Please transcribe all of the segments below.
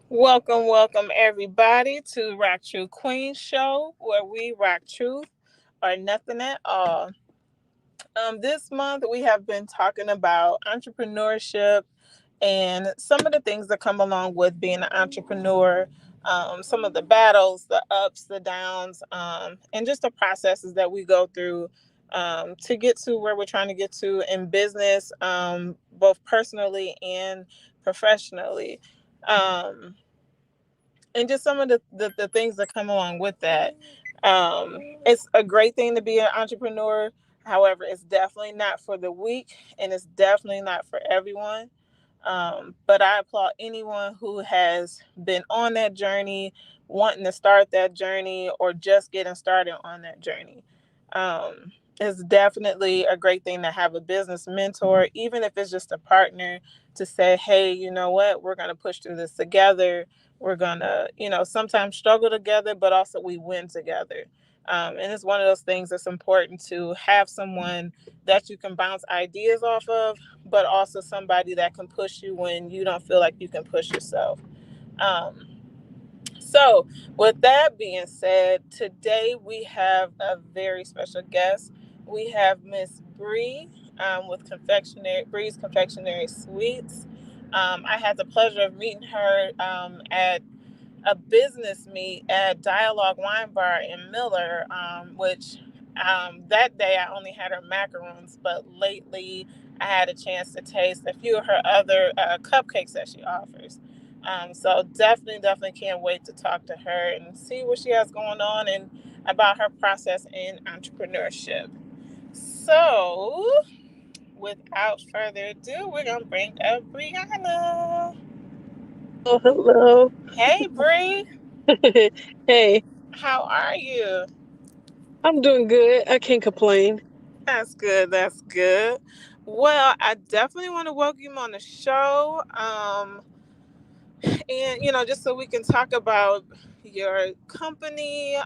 Welcome, welcome everybody to Rocktrue Queens show where we rock truth or nothing at all. This month we have been talking about entrepreneurship and some of the things that come along with being an entrepreneur, some of the battles, the ups, the downs, and just the processes that we go through to get to where we're trying to get to in business, both personally and professionally. Um, and just some of the things that come along with that. It's a great thing to be an entrepreneur. However, it's definitely not for the weak and it's definitely not for everyone. But I applaud anyone who has been on that journey, wanting to start that journey, or just getting started on that journey. It's definitely a great thing to have a business mentor, even if it's just a partner to say, hey, you know what, we're going to push through this together. We're going to, sometimes struggle together, but also we win together. And it's one of those things that's important to have someone that you can bounce ideas off of, but also somebody that can push you when you don't feel like you can push yourself. Um, so, with that being said, today we have a very special guest. We have Miss Bree with Confectionery Bree's Confectionery Sweets. I had the pleasure of meeting her at a business meet at Dialogue Wine Bar in Miller, which that day I only had her macarons, but lately I had a chance to taste a few of her other cupcakes that she offers. So definitely can't wait to talk to her and see what she has going on and about her process in entrepreneurship. So, without further ado, we're gonna bring up Brianna. Oh, hello. Hey, Bree, Hey, how are you? I'm doing good. I can't complain. That's good. That's good. Well, I definitely want to welcome you on the show. And, just so we can talk about your company,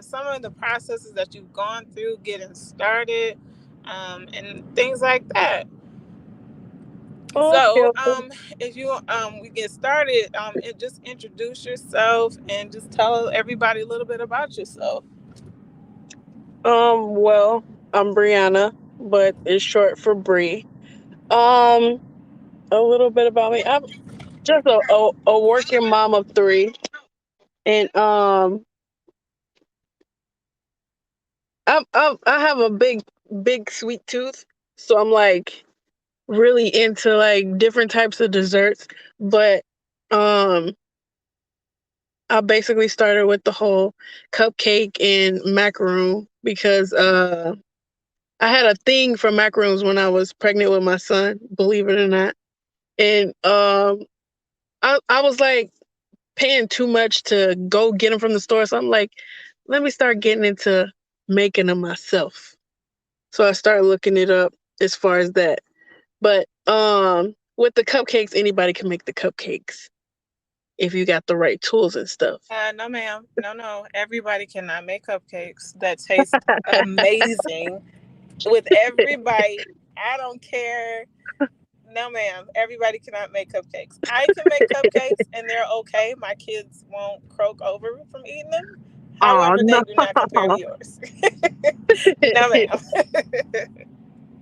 some of the processes that you've gone through getting started, and things like that. Oh, okay, So, okay. if you we get started, just introduce yourself and just tell everybody a little bit about yourself. Well, I'm Brianna, but it's short for Bree. Um, a little bit about me. I'm just a working mom of three, and I have a big sweet tooth, so I'm like really into like different types of desserts, but um. I basically started with the whole cupcake and macaroon because I had a thing for macaroons when I was pregnant with my son, believe it or not. And I was like paying too much to go get them from the store. So I'm like, let me start getting into making them myself. So I started looking it up as far as that. But with the cupcakes, anybody can make the cupcakes if you got the right tools and stuff. No, ma'am. No, no. Everybody cannot make cupcakes that taste amazing with every bite. I don't care. No, ma'am. Everybody cannot make cupcakes. I can make cupcakes and they're okay. My kids won't croak over from eating them. Oh However, they no. do not compare to yours. No, ma'am.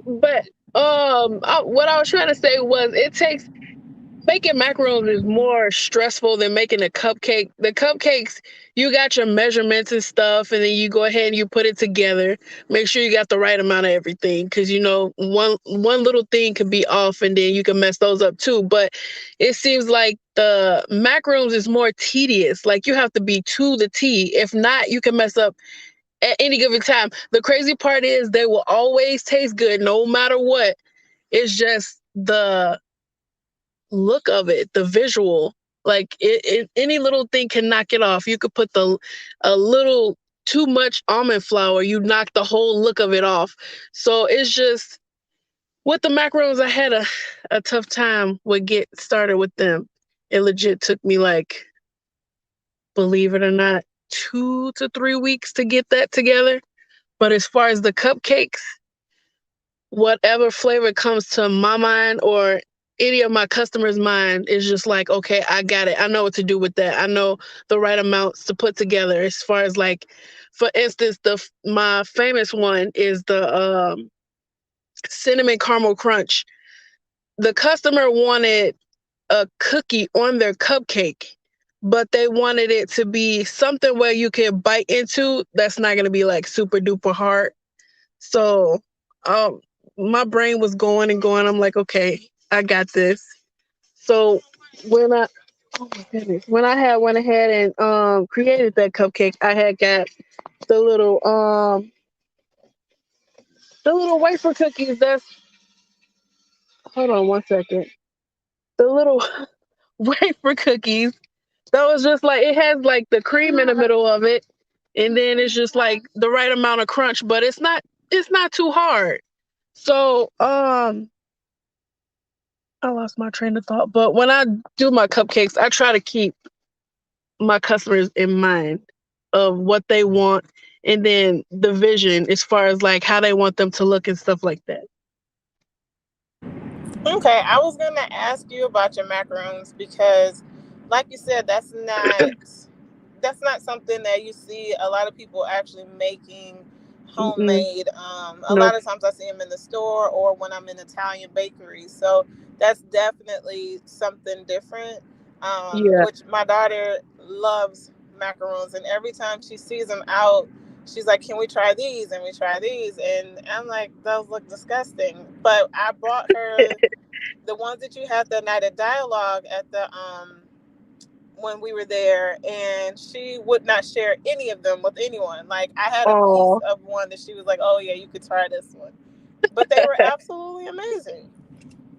But what I was trying to say was it takes making macarons is more stressful than making a cupcake. The cupcakes, you got your measurements and stuff, and then you go ahead and you put it together. Make sure you got the right amount of everything, because one little thing could be off, and then you can mess those up too. But it seems like the macarons is more tedious. Like you have to be to the T. If not, you can mess up at any given time. The crazy part is they will always taste good no matter what. It's just the look of it, the visual. Like any little thing can knock it off. You could put the a little too much almond flour, you knock the whole look of it off. So it's just with the macarons, I had a tough time with get started with them. It legit took me like, believe it or not, 2 to 3 weeks to get that together. But as far as the cupcakes, whatever flavor comes to my mind or any of my customers' mind is just like, okay, I got it. I know what to do with that. I know the right amounts to put together. As far as like, for instance, my famous one is the cinnamon caramel crunch. The customer wanted a cookie on their cupcake, but they wanted it to be something where you can bite into. That's not going to be like super duper hard. So, um, my brain was going and going. I'm like, okay, I got this. So when I oh my goodness, when I had went ahead and created that cupcake, I had got the little wafer cookies. That's hold on one second. The little wafer cookies. That was just like it has like the cream in the middle of it, and then it's just like the right amount of crunch, but it's not too hard. So I lost my train of thought. But when I do my cupcakes, I try to keep my customers in mind of what they want and then the vision as far as like how they want them to look and stuff like that. Okay, I was gonna ask you about your macarons because, like you said, that's not something that you see a lot of people actually making Mm-mm. homemade. A Nope. lot of times I see them in the store or when I'm in Italian bakeries. So that's definitely something different. Yeah. Which my daughter loves macarons, and every time she sees them out, she's like, "Can we try these?" And we try these, and I'm like, "Those look disgusting." But I bought her the ones that you had the night of dialogue at the when we were there, and she would not share any of them with anyone. Like I had a piece Oh. of one that she was like, "Oh yeah, you could try this one," but they were absolutely amazing.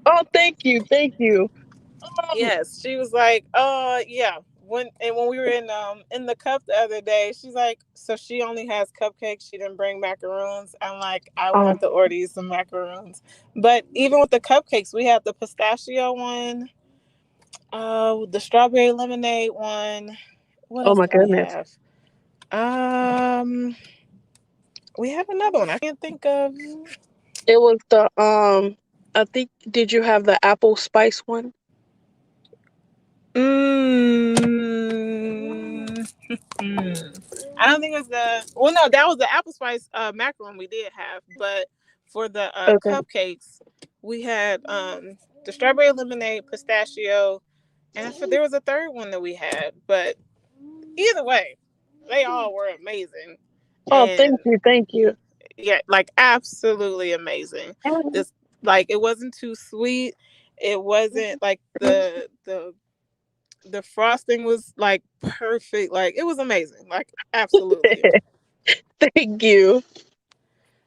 Oh, thank you. Thank you. Um, Yes, she was like, yeah." When we were in the cup the other day, she's like, "So she only has cupcakes. She didn't bring macaroons." I'm like, "I will have um, to order you some macaroons." But even with the cupcakes, we had the pistachio one, the strawberry lemonade one. What oh else my did we goodness. have? Um, we have another one. I can't think of. It was the I think did you have the apple spice one? Mm, I don't think it's the. Well, no, that was the apple spice macaron we did have, but for the Okay. cupcakes, we had the strawberry lemonade, pistachio, and there was a third one that we had. But either way, they all were amazing, Oh, and thank you. Thank you. yeah, like absolutely amazing. This like it wasn't too sweet. It wasn't like the frosting was like perfect. Like it was amazing. Like absolutely. Thank you.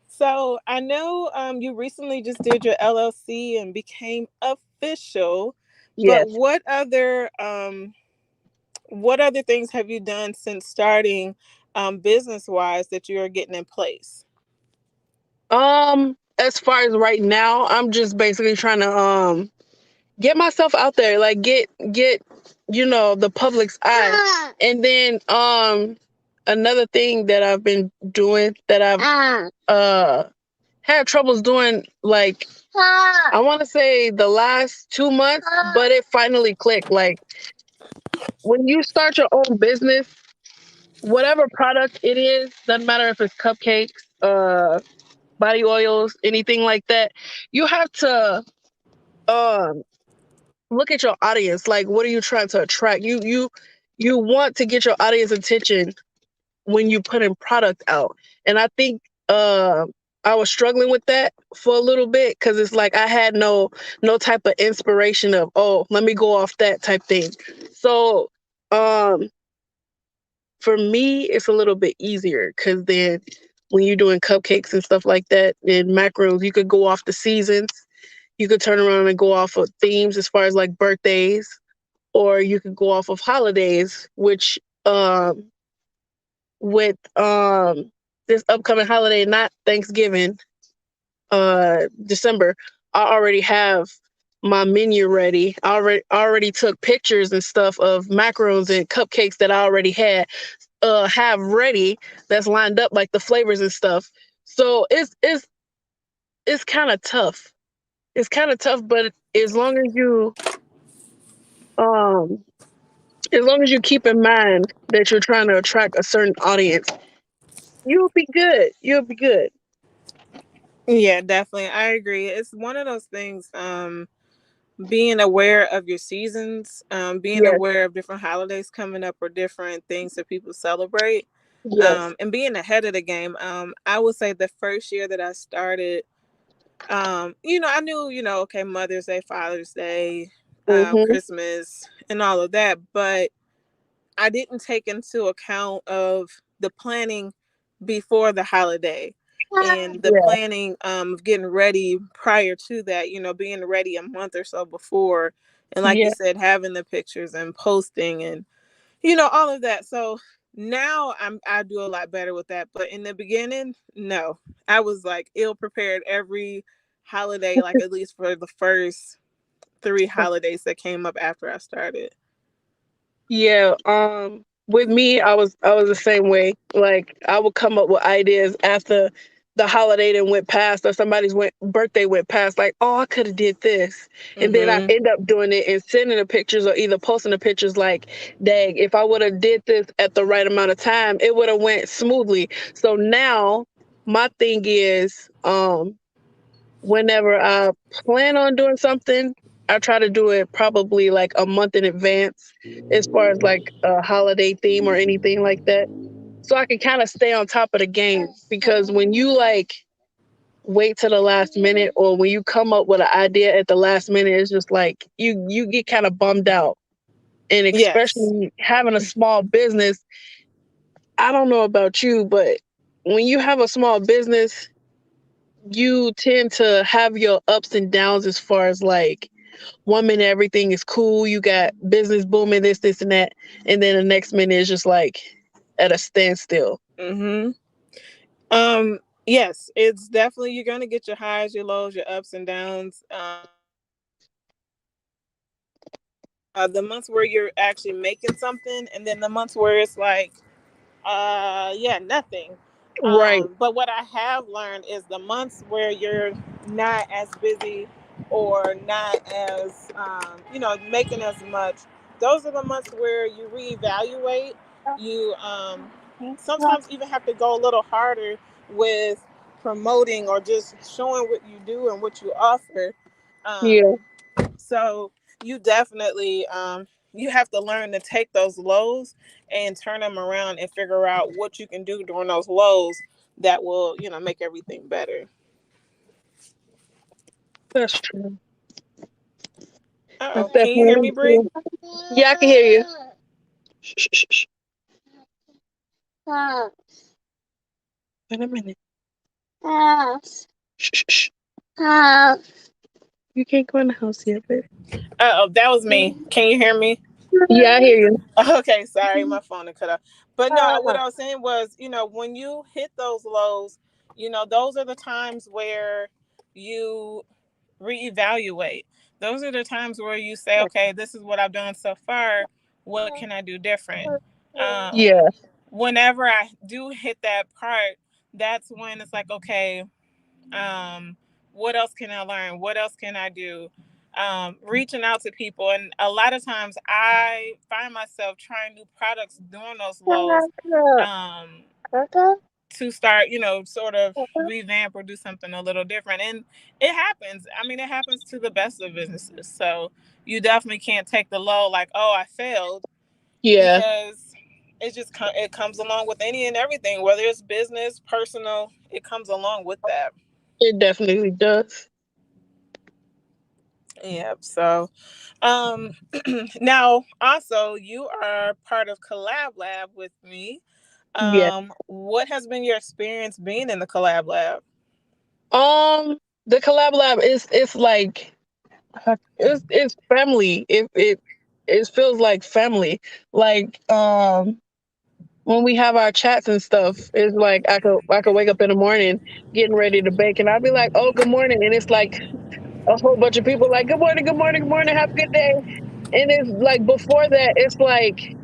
So I know you recently just did your LLC and became official, but Yes. what other things have you done since starting business wise that you are getting in place? As far as right now, I'm just basically trying to get myself out there, like get the public's eye. And then another thing that I've been doing that I've had troubles doing, like I want to say the last 2 months, but it finally clicked. Like when you start your own business, whatever product it is, doesn't matter if it's cupcakes, body oils, anything like that, you have to um look at your audience. Like, what are you trying to attract? You want to get your audience attention when you put in product out. And I think I was struggling with that for a little bit because it's like I had no type of inspiration of, oh, let me go off that type thing. So um for me it's a little bit easier because then when you're doing cupcakes and stuff like that and macros, you could go off the seasons. You could turn around and go off of themes as far as like birthdays, or you could go off of holidays, which with this upcoming holiday, not Thanksgiving, December, I already have my menu ready. I already took pictures and stuff of macarons and cupcakes that I already have ready, that's lined up, like the flavors and stuff. So it's kind of tough it's kind of tough, but um as long as you keep in mind that you're trying to attract a certain audience, you'll be good. You'll be good. Yeah, definitely. I agree. It's one of those things. Being aware of your seasons, being Yes, aware of different holidays coming up or different things that people celebrate, yes. and being ahead of the game. I would say the first year that I started, I knew, okay, Mother's Day, Father's Day, Mm-hmm. Christmas, and all of that, but I didn't take into account of the planning before the holiday and the Yeah, planning of getting ready prior to that, being ready a month or so before. And like you yeah, said, having the pictures and posting and, all of that. So now I do a lot better with that. But in the beginning, no, I was like ill prepared every holiday, like at least for the first three holidays that came up after I started. yeah. With me, I was the same way. Like I would come up with ideas after the holiday that went past or birthday went past. Like, oh, I could have did this, and then I Mm-hmm. end up doing it and sending the pictures or either posting the pictures. Like, dang, if I would have did this at the right amount of time, it would have went smoothly. So now my thing is, whenever I plan on doing something, I try to do it probably like a month in advance as far as like a holiday theme or anything like that. So I can kind of stay on top of the game because when you like wait to the last minute or when you come up with an idea at the last minute, it's just like you get kind of bummed out. And Yes. especially having a small business, I don't know about you, but when you have a small business, you tend to have your ups and downs as far as like 1 minute everything is cool, you got business booming, this, and that, and then the next minute is just like at a standstill. Mm-hmm. Yes, it's definitely you're gonna get your highs, your lows, your ups and downs. The months where you're actually making something, and then the months where it's like, yeah, nothing. Right. But what I have learned is the months where you're not as busy or not as, making as much. Those are the months where you reevaluate. You sometimes even have to go a little harder with promoting or just showing what you do and what you offer. Yeah, So you definitely you have to learn to take those lows and turn them around and figure out what you can do during those lows that will, make everything better. that's true. That's Oh, can you hear definitely me, Bree? true. Yeah, I can hear you. Shh, shh, shh, shh. Wait a minute. Shh, shh, shh. You can't go in the house yet, babe. Oh, that was me. Can you hear me? Yeah, I hear you. Okay, sorry, my phone had cut off. But no, what I was saying was, when you hit those lows, those are the times where you reevaluate. Those are the times where you say, okay, this is what I've done so far. What can I do different? Yeah, Whenever I do hit that part, that's when it's like, okay, what else can I learn? What else can I do? Reaching out to people. And a lot of times I find myself trying new products during those lows. Um, to start, sort of revamp or do something a little different. And it happens. I mean, it happens to the best of businesses. So you definitely can't take the low like, oh, I failed, yeah, because it comes along with any and everything, whether it's business, personal, it comes along with that. it definitely does. Yep. So, um, now also you are part of Collab Lab with me. Yeah. What has been your experience being in the Collab Lab? The collab lab is it's like it's family. It feels like family. Like when we have our chats and stuff, it's like I could wake up in the morning getting ready to bake, and I'd be like, "Oh, good morning," and it's like a whole bunch of people like, "Good morning, good morning, good morning, have a good day." And it's like before that, it's like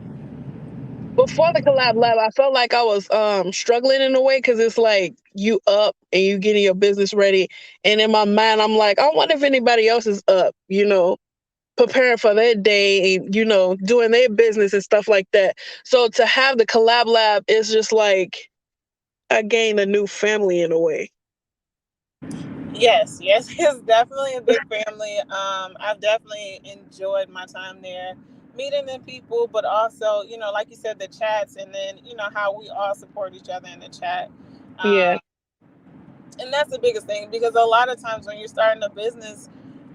before the collab lab, I felt like I was struggling in a way because it's like you up and you getting your business ready, and in my mind, I'm like, I wonder if anybody else is up, preparing for their day and doing their business and stuff like that. So to have the collab lab is just like I gained a new family in a way. Yes, yes, it's definitely a big family. I've definitely enjoyed my time there, meeting the people, but also, like you said, the chats, and then how we all support each other in the chat. Yeah. Um, and that's the biggest thing, because a lot of times when you're starting a business,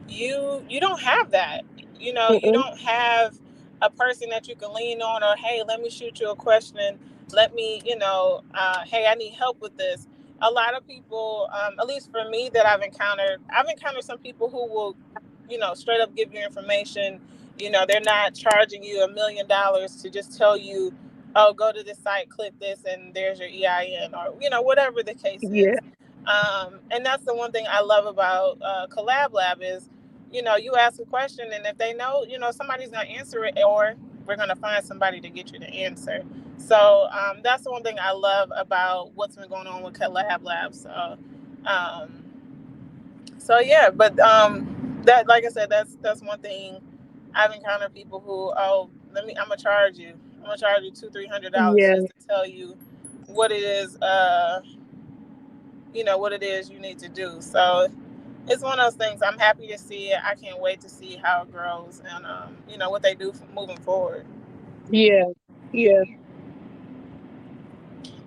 you don't have that. You Mm-mm. don't have a person that you can lean on, or hey, let me shoot you a question, let me, hey, I need help with this. A lot of people, at least for me, that I've encountered some people who will, straight up give you information. They're not charging you $1 million to just tell you, oh, go to this site, click this, and there's your EIN, or whatever the case Yeah. is. And that's the one thing I love about Collab Lab is, you ask a question, and if they know, somebody's gonna answer it, or we're gonna find somebody to get you the answer. So that's the one thing I love about what's been going on with Collab Lab. Um, so yeah, but that, like I said, that's one thing. I've encountered people who, oh, I'm gonna charge you. I'm gonna charge you $200-300 Yeah. just to tell you what it is. What it is you need to do. So it's one of those things. I'm happy to see it. I can't wait to see how it grows, and what they do moving forward. Yeah. Yeah.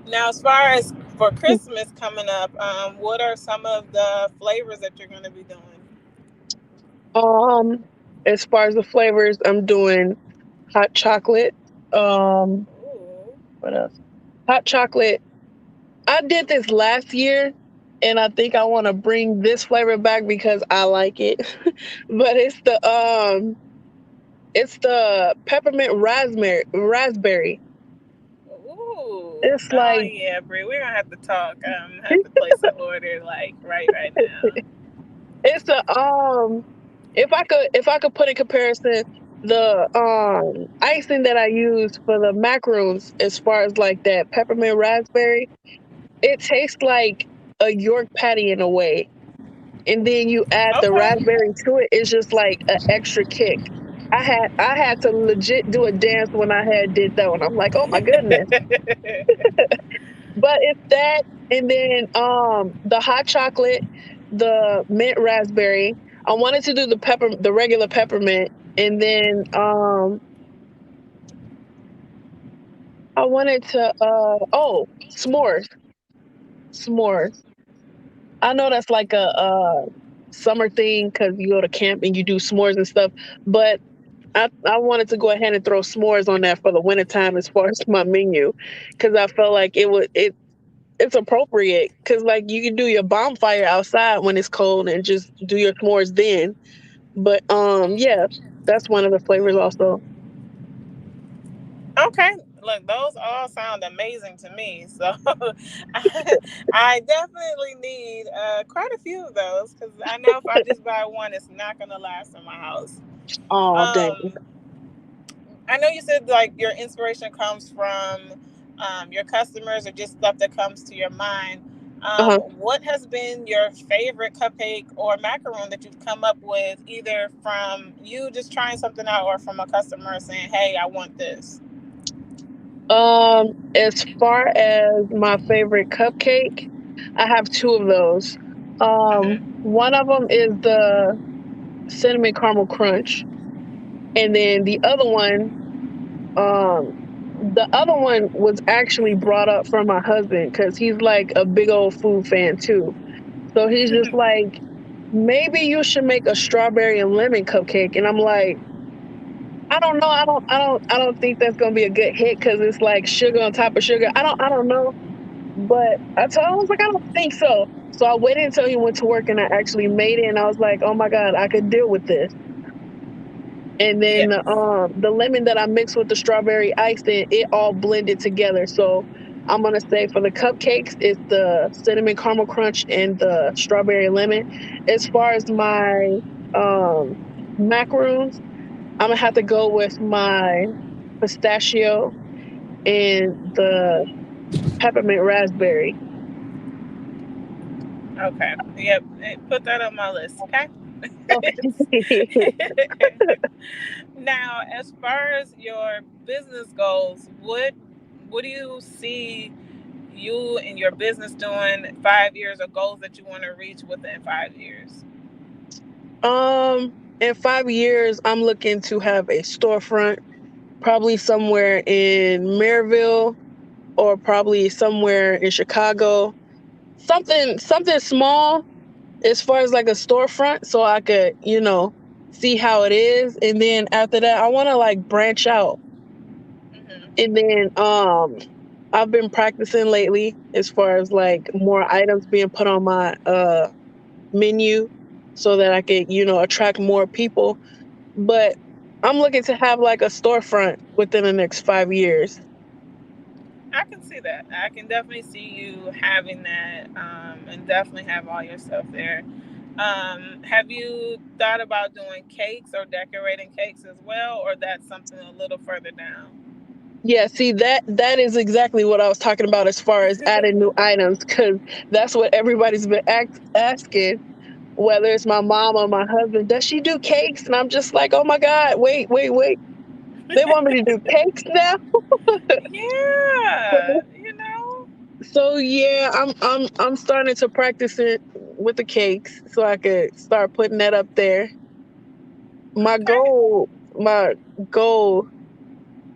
Now, as far as for Christmas coming up, what are some of the flavors that you're going to be doing? Um, as far as the flavors, I'm doing hot chocolate. Um, Ooh. what else? Hot chocolate. I did this last year, and I think I want to bring this flavor back because I like it. But it's the peppermint raspberry. Ooh. It's Oh like yeah, Brie. We're gonna have to talk. Have to place an order like right now. it's the if I could put in comparison the icing that I use for the macarons as far as like that peppermint raspberry, it tastes like a York patty in a way. And then you add the Okay. raspberry to it, it's just like an extra kick. I had to legit do a dance when I had did that one. I'm like, oh my goodness. But it's that, and then the hot chocolate, the mint raspberry. I wanted to do the regular peppermint, and then I wanted to s'mores. S'mores. I know that's like a summer thing because you go to camp and you do s'mores and stuff, but I wanted to go ahead and throw s'mores on that for the wintertime as far as my menu, because I felt like it's appropriate because like you can do your bonfire outside when it's cold and just do your s'mores then. But yeah, that's one of the flavors also. Okay. Look, those all sound amazing to me. So I definitely need quite a few of those, because I know if I just buy one, it's not going to last in my house. Oh dang. Um, I know you said like your inspiration comes from your customers, or just stuff that comes to your mind. Uh-huh. What has been your favorite cupcake or macaron that you've come up with, either from you just trying something out, or from a customer saying, "Hey, I want this." As far as my favorite cupcake, I have two of those. Hmm. One of them is the cinnamon caramel crunch, and then um, the other one was actually brought up from my husband because he's like a big old food fan too. So he's just like, maybe you should make a strawberry and lemon cupcake, and I'm like, I don't know, I don't think that's gonna be a good hit because it's like sugar on top of sugar. I don't know. But I was like, I don't think so. So I waited until he went to work and I actually made it, and I was like, oh my God, I could deal with this. And then Yes. the lemon that I mixed with the strawberry ice, then it all blended together. So I'm gonna say for the cupcakes, it's the cinnamon caramel crunch and the strawberry lemon. As far as my um macaroons, I'm gonna have to go with my pistachio and the peppermint raspberry. Okay. Yep. Put that on my list. Okay. Okay. Now, as far as your business goals, what do you see you and your business doing 5 years, or goals that you want to reach within 5 years? In 5 years, I'm looking to have a storefront, probably somewhere in Maryville or probably somewhere in Chicago. Something small as far as like a storefront so I could, see how it is. And then after that, I want to like branch out. Hmm. And then I've been practicing lately as far as like more items being put on my menu so that I could, attract more people. But I'm looking to have like a storefront within the next 5 years. I can see that. I can definitely see you having that, and definitely have all your stuff there. Have you thought about doing cakes or decorating cakes as well, or that's something a little further down? Yeah, see that is exactly what I was talking about as far as adding new items, because that's what everybody's been asking. Whether it's my mom or my husband, does she do cakes? And I'm just like, oh my god, wait, wait, wait! They want me to do cakes now. Yeah, you know. So yeah, I'm starting to practice it with the cakes so I could start putting that up there. My Okay. goal, my goal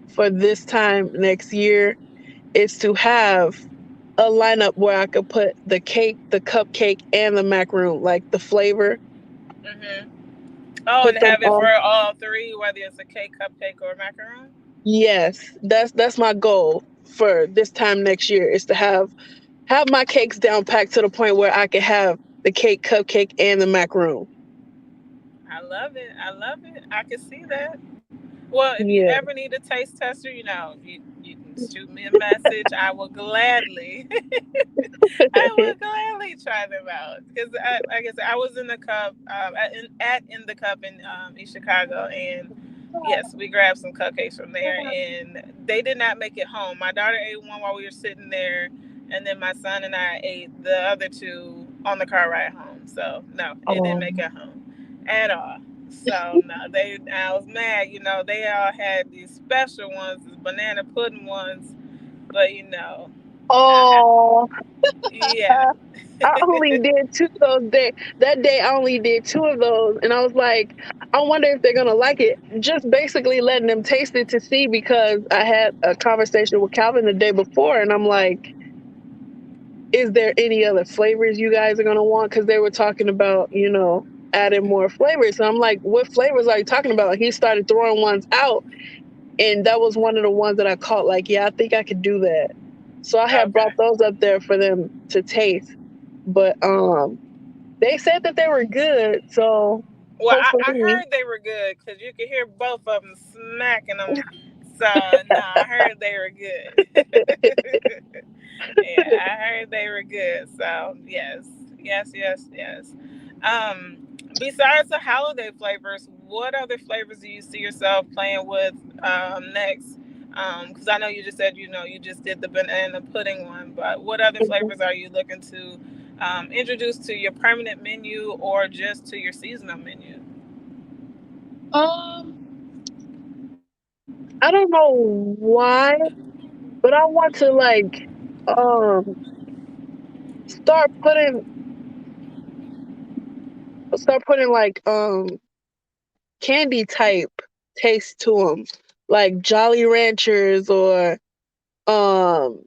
for this time next year is to have a lineup where I could put the cake, the cupcake, and the macaroon, like the flavor, Hmm. Oh, put and them have it for all. all three, whether it's a cake, cupcake, or macaron. Yes, that's my goal for this time next year is to have my cakes down packed to the point where I can have the cake, cupcake, and the macaroon. I love it. I love it. I can see that. Well, if you Yeah. ever need a taste tester, you can shoot me a message. I will gladly I would gladly try them out because, like I said, I was in the cup in the cup in Chicago, and yes, we grabbed some cupcakes from there, and they did not make it home. My daughter ate one while we were sitting there, and then my son and I ate the other two on the car ride home. So no, it didn't make Oh. it home at all. So no, I was mad. They all had these special ones, these banana pudding ones, but I have, Oh. yeah. I only did two of those day. That day I only did two of those, and I was like, I wonder if they're gonna like it. Just basically letting them taste it to see because I had a conversation with Calvin the day before, and I'm like, is there any other flavors you guys are gonna want? Because they were talking about, adding more flavors. And I'm like, what flavors are you talking about? And he started throwing ones out, and that was one of the ones that I caught. Like, yeah, I think I could do that. So I had brought Okay. those up there for them to taste, but they said that they were good, so Well, I hopefully. heard they were good because you could hear both of them smacking them. So no, I heard they were good. Yeah, I heard they were good. So yes, yes, yes, yes. Um, Besides the holiday flavors, what other flavors do you see yourself playing with next? Because I know you just said you just did the banana pudding one, but what other Mhm. flavors are you looking to introduce to your permanent menu or just to your seasonal menu? Um, I don't know why, but I want to like um start putting start putting like candy type taste to them, like Jolly Ranchers or um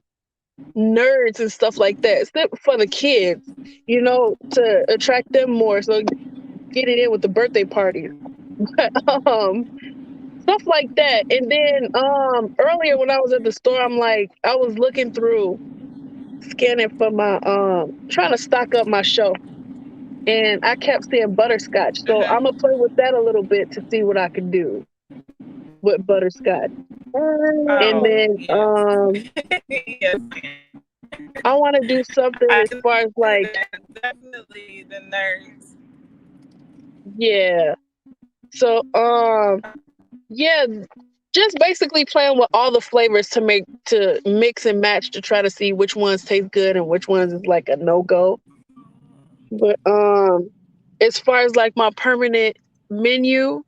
nerds and stuff like that. Except for the kids, to attract them more. So get it in with the birthday parties. um Stuff like that. And then earlier when I was at the store, I was looking through, scanning for my trying to stock up my shelf. And I kept seeing butterscotch. So I'm gonna Mm-hmm. play with that a little bit to see what I can do with butterscotch. And Oh then yes, yes, I wanna do something I as can far as see like, that. Definitely the nerds. yeah. So yeah, Just basically playing with all the flavors to mix and match to try to see which ones taste good and which ones is like a no go. But as far as like my permanent menu,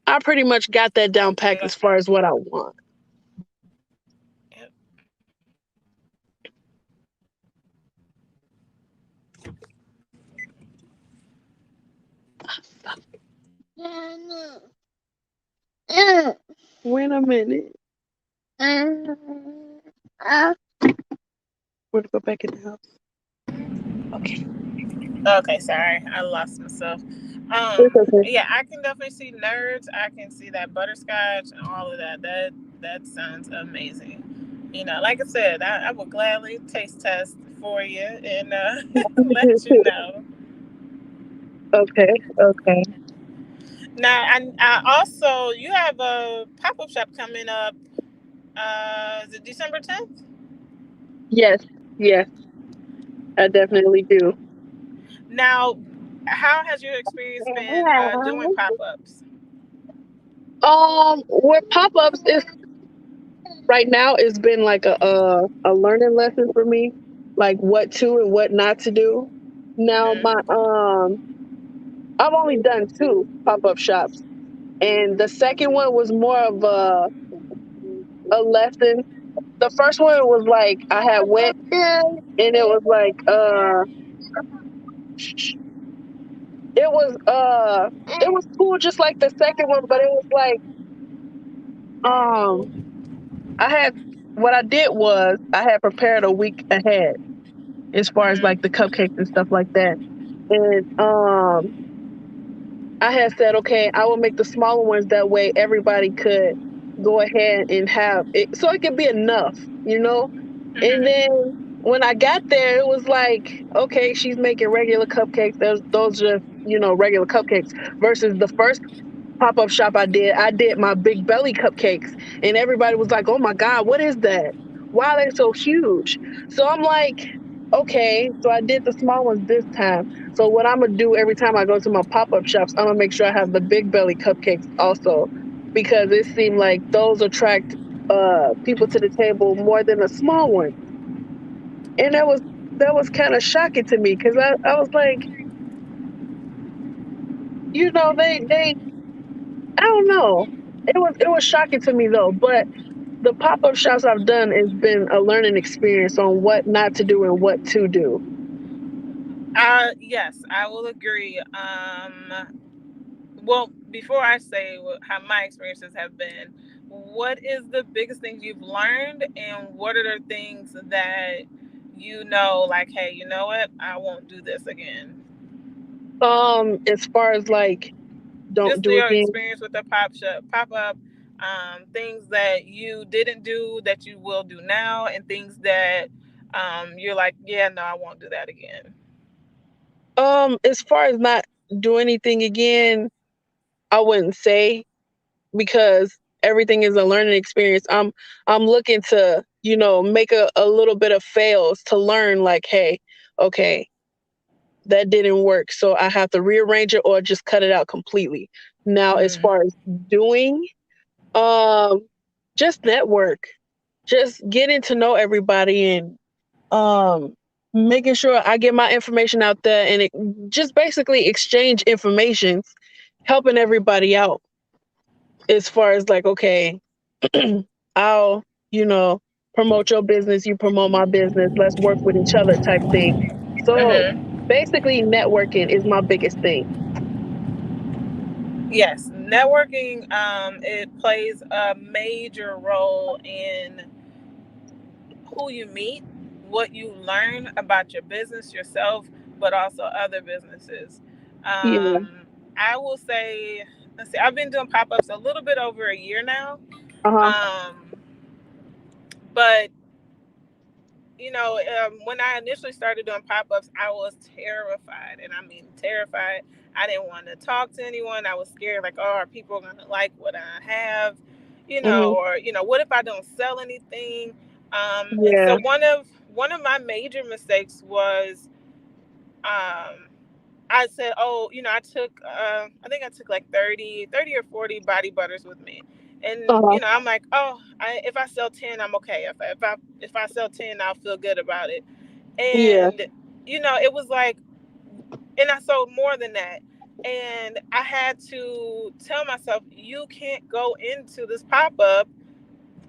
I pretty much got that You down got packed as far as what I want. yep. Wait a minute. We're to go back in the house. Okay. Okay, sorry, I lost myself. It's okay. Yeah, I can definitely see nerds. I can see that butterscotch and all of that. That sounds amazing. Like I said, I would gladly taste test for you and let you know. Okay. Okay. Now, I also you have a pop up shop coming up. Is it December 10th? Yes. Yes. I definitely do. Now, how has your experience been doing pop ups? With pop ups, it's right now it's been like a learning lesson for me, like what to and what not to do. Now my Mm-hmm. I've only done two pop up shops, and the second one was more of a lesson. The first one was like I had went and it was like it was cool just like the second one, but it was like um I had what I did was I had prepared a week ahead as far as like the Mm-hmm. cupcakes and stuff like that. And I had said, okay, I will make the smaller ones that way everybody could go ahead and have it so it could be enough, you know? And then Mm-hmm. when I got there, it was like, okay, she's making regular cupcakes. Those are, regular cupcakes versus the first pop-up shop I did my big belly cupcakes and everybody was like, "Oh my god, what is that? Why are they so huge?" So I'm like, "Okay, so I did the small ones this time. So what I'm going to do every time I go to my pop-up shops, I'm going to make sure I have the big belly cupcakes also because it seemed like those attract people to the table more than the small ones." And that was kind of shocking to me cuz I was like, they I don't know. It was shocking to me though, but the pop-up shops I've done has been a learning experience on what not to do and what to do. Yes, I will agree. Well, before I say how my experiences have been, what is the biggest thing you've learned, and what are the things that like, hey, you know what, I won't do this again? As far as like don't Just do your again. experience with the pop up, things that you didn't do that you will do now, and things that you're like, yeah, no, I won't do that again. As far as not do anything again, I wouldn't say because everything is a learning experience. I'm looking to, make a little bit of fails to learn like, hey, okay, that didn't work. So I have to rearrange it or just cut it out completely. Now, as Mm. far as doing, um, just network, just getting to know everybody and um, making sure I get my information out there and just basically exchange information, helping everybody out as far as like, okay, I'll, you know, promote your business, you promote my business, let's work with each other type thing. So Hmm. basically, networking is my biggest thing. Yes, networking, it plays a major role in who you meet, what you learn about your business, yourself, but also other businesses. Yeah. I will say, let's see, I've been doing pop ups a little bit over a year now. Uh huh. Um, but when I initially started doing pop ups, I was terrified. And I mean, terrified. I didn't want to talk to anyone. I was scared, like, oh, are people going to like what I have? Hmm. Or, what if I don't sell anything? And Yeah. so one of my major mistakes was I said, oh, I think I took like 30 or 40 body butters with me. And Uh-huh. I'm like, oh, if I sell 10, I'm okay. If I sell 10, I'll feel good about it. Yeah. And it was like, and I sold more than that. And I had to tell myself, you can't go into this pop up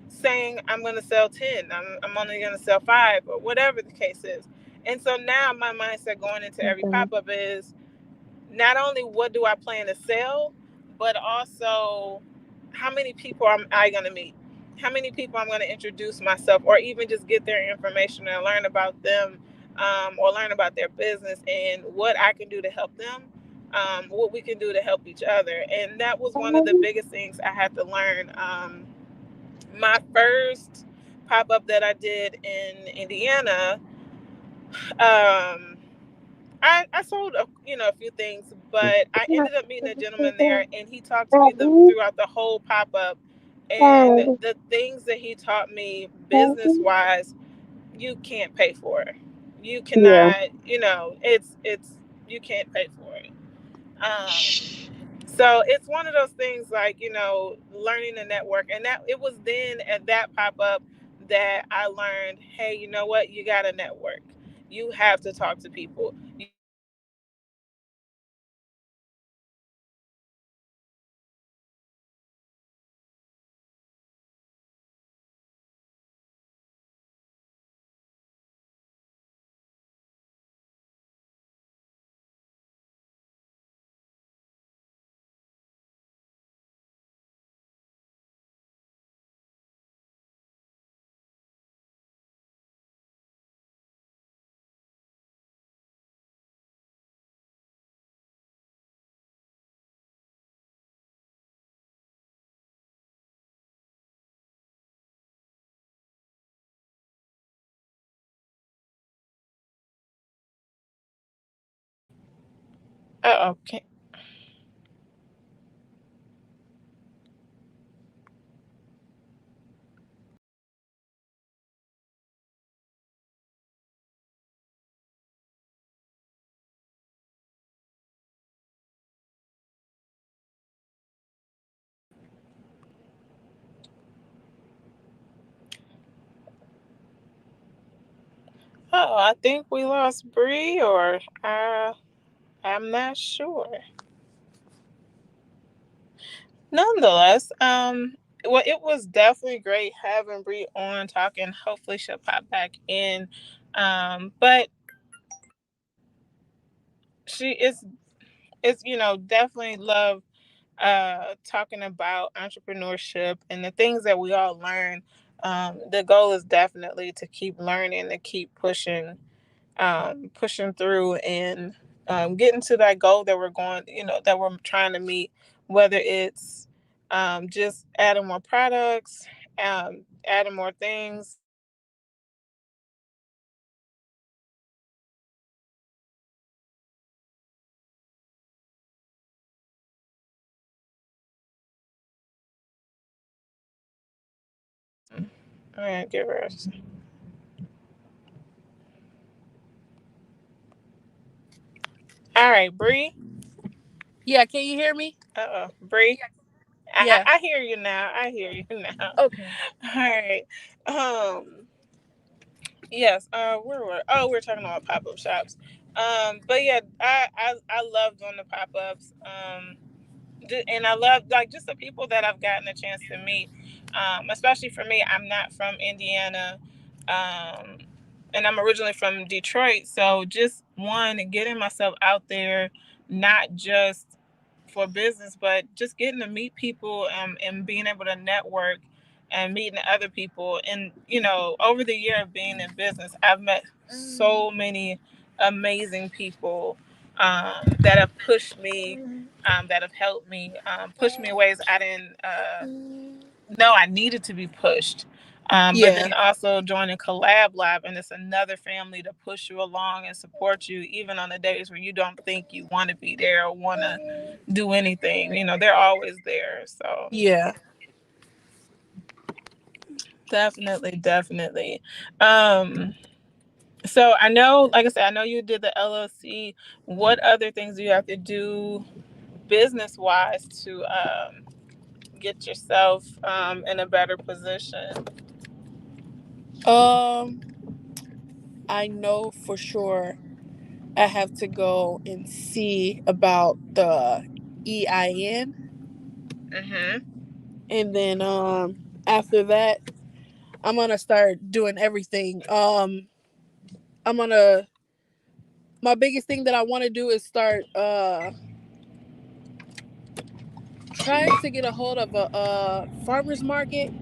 saying I'm going to sell 10, I'm only going to sell 5, or whatever the case is. And so now my mindset going into every Okay. pop up is not only what do I plan to sell, but also how many people am I going to meet? How many people I'm going to introduce myself, or even just get their information and learn about them, or learn about their business and what I can do to help them, what we can do to help each other. And that was one of the biggest things I had to learn. My first pop up that I did in Indiana, um, I sold a few things, but I ended up meeting a gentleman there, and he talked to me throughout the whole pop up, and the things that he taught me business wise, you can't pay for it. You Yeah. cannot, it's you can't pay for it. So it's one of those things, like, learning the network. And that it was then at that pop up that I learned, hey, you know what? You got to network. You have to talk to people. You have to meet people. You have to okay. Oh, I think we lost Bree, or I'm not sure. Nonetheless, well, it was definitely great having Bree on talking. Hopefully, she'll pop back in. But she is definitely love talking about entrepreneurship and the things that we all learn. The goal is definitely to keep learning, to keep pushing through, and getting to that goal that we're going, that we're trying to meet, whether it's just adding more products, adding more things. All right, give her. All right, Bree. Yeah, can you hear me? Bree. Yeah. I hear you now. I hear you now. Okay. All right. Um. Yes. Where were? Oh, we're talking about pop up shops. But yeah, I love doing the pop ups. And I love, like, just the people that I've gotten a chance to meet. Especially for me, I'm not from Indiana, um, and I'm originally from Detroit. So just one, getting myself out there, not just for business, but just getting to meet people, and being able to network and meeting other people. And over the year of being in business, I've met so many amazing people, that have pushed me, that have helped me, push me in ways I didn't know I needed to be pushed. But Yeah. then also joining Collab Lab, and it's another family to push you along and support you, even on the days where you don't think you want to be there or want to do anything. They're always there. So Yeah. definitely, definitely. Um, so I know, like I said, I know you did the LLC. What other things do you have to do business wise to get yourself in a better position? I know for sure I have to go and see about the EIN, Mm-hmm. and then after that I'm gonna start doing everything. I'm gonna My biggest thing that I want to do is start trying to get a hold of a farmers market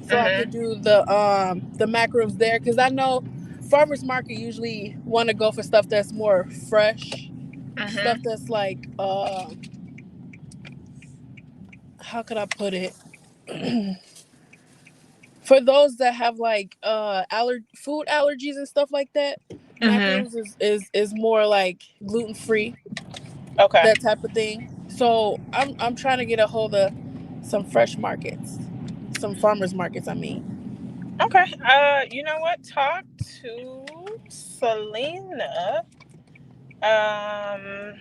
so I could Mm-hmm. do the macarons there, because I know farmers market usually want to go for stuff that's more fresh, stuff Mm-hmm. that's like how could I put it, for those that have like food allergies and stuff like that. Mm-hmm. Macarons is more like gluten free, Okay. that type of thing. So I'm trying to get a hold of some fresh markets, some farmers markets. I mean. Okay. You know what? Talk to Selena. I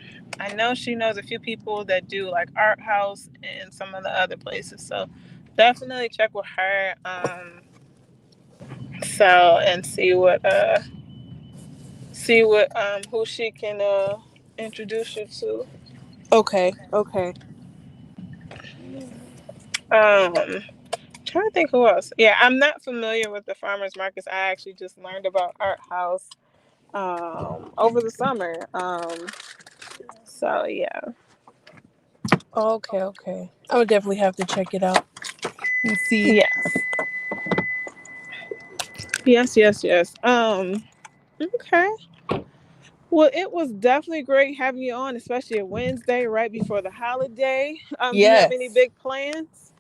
know she knows a few people that do like art house and some of the other places. So definitely check with her. So and see what who she can introduce you to. Okay. Okay. Trying to think who else. Yeah, I'm not familiar with the farmers markets. I actually just learned about art house over the summer. So yeah. Okay. Okay. I would definitely have to check it out and see. Yeah. Yes, yes, yes. Okay. Well, it was definitely great having you on, especially a Wednesday right before the holiday. Do you have any Yes. big plans?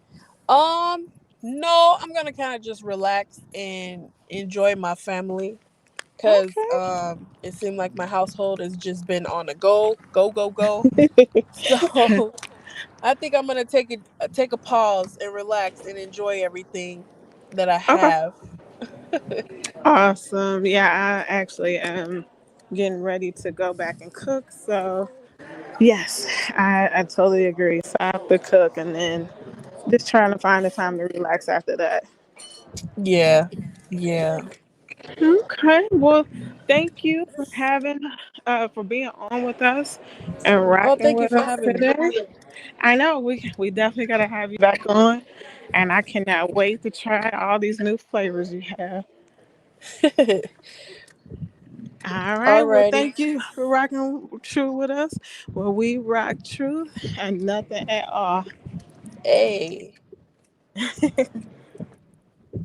Um. No, I'm gonna kind of just relax and enjoy my family, because Okay. it seemed like my household has just been on a go, go, go, go. So I think I'm gonna take a pause and relax and enjoy everything that I Okay. have. Awesome. Yeah, I actually am getting ready to go back and cook. So yes, I totally agree. So I have to cook and then just trying to find the time to relax after that. Yeah. Yeah. Okay. Well, thank you for for being on with us and Oh, rocking thank you with for us having me. today. I know we definitely gotta have you back on, and I cannot wait to try all these new flavors you have. All right. Well, Alrighty. thank you for rocking true with us. Well, we rock truth and nothing at all. Hey.